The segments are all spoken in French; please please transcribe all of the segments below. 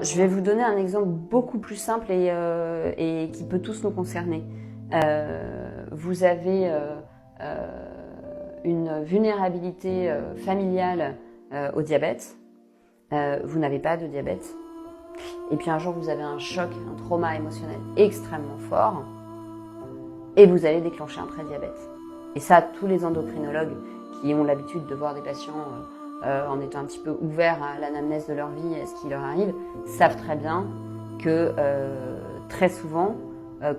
Je vais vous donner un exemple beaucoup plus simple et qui peut tous nous concerner. Vous avez une vulnérabilité familiale au diabète. Vous n'avez pas de diabète. Et puis un jour, vous avez un choc, un trauma émotionnel extrêmement fort et vous allez déclencher un prédiabète. Et ça, tous les endocrinologues qui ont l'habitude de voir des patients en étant un petit peu ouverts à l'anamnèse de leur vie et à ce qui leur arrive, savent très bien que très souvent,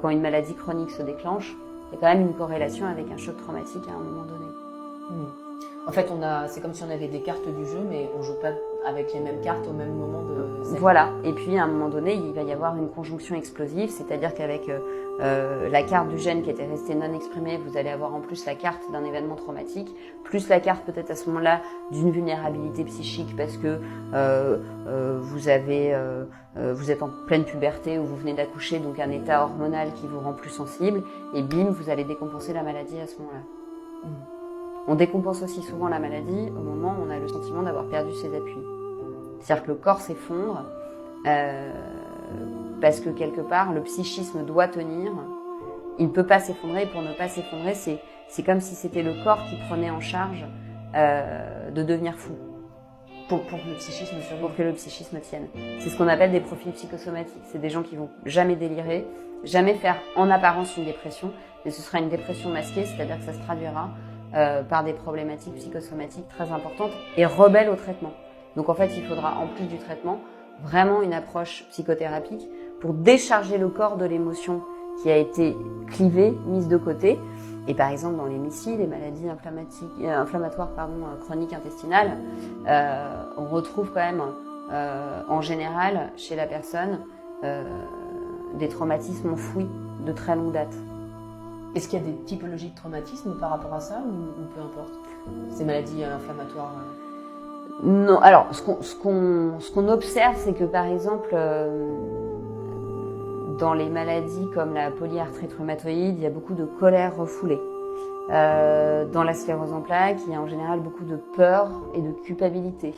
quand une maladie chronique se déclenche, il y a quand même une corrélation avec un choc traumatique à un moment donné. En fait, c'est comme si on avait des cartes du jeu, mais on joue pas avec les mêmes cartes au même moment de sa vie. Voilà. Et puis, à un moment donné, il va y avoir une conjonction explosive, c'est-à-dire qu'avec la carte du gène qui était restée non exprimée, vous allez avoir en plus la carte d'un événement traumatique, plus la carte peut-être à ce moment-là d'une vulnérabilité psychique parce que vous êtes en pleine puberté ou vous venez d'accoucher, donc un état hormonal qui vous rend plus sensible, et bim, vous allez décompenser la maladie à ce moment-là. On décompense aussi souvent la maladie au moment où on a le sentiment d'avoir perdu ses appuis. C'est-à-dire que le corps s'effondre parce que quelque part, le psychisme doit tenir. Il ne peut pas s'effondrer, et pour ne pas s'effondrer, c'est comme si c'était le corps qui prenait en charge de devenir fou. Pour que le psychisme survive. Pour que le psychisme tienne. C'est ce qu'on appelle des profils psychosomatiques. C'est des gens qui vont jamais délirer, jamais faire en apparence une dépression, mais ce sera une dépression masquée, c'est-à-dire que ça se traduira par des problématiques psychosomatiques très importantes et rebelles au traitement. Donc en fait, il faudra, en plus du traitement, vraiment une approche psychothérapique pour décharger le corps de l'émotion qui a été clivée, mise de côté. Et par exemple, dans les MIS-I, les maladies inflammatoires chroniques intestinales, on retrouve quand même, en général, chez la personne, des traumatismes enfouis de très longue date. Est-ce qu'il y a des typologies de traumatisme par rapport à ça ou peu importe? Ces maladies inflammatoires Non, alors ce qu'on observe, c'est que par exemple, dans les maladies comme la polyarthrite rhumatoïde, il y a beaucoup de colère refoulée. Dans la sclérose en plaques, il y a en général beaucoup de peur et de culpabilité.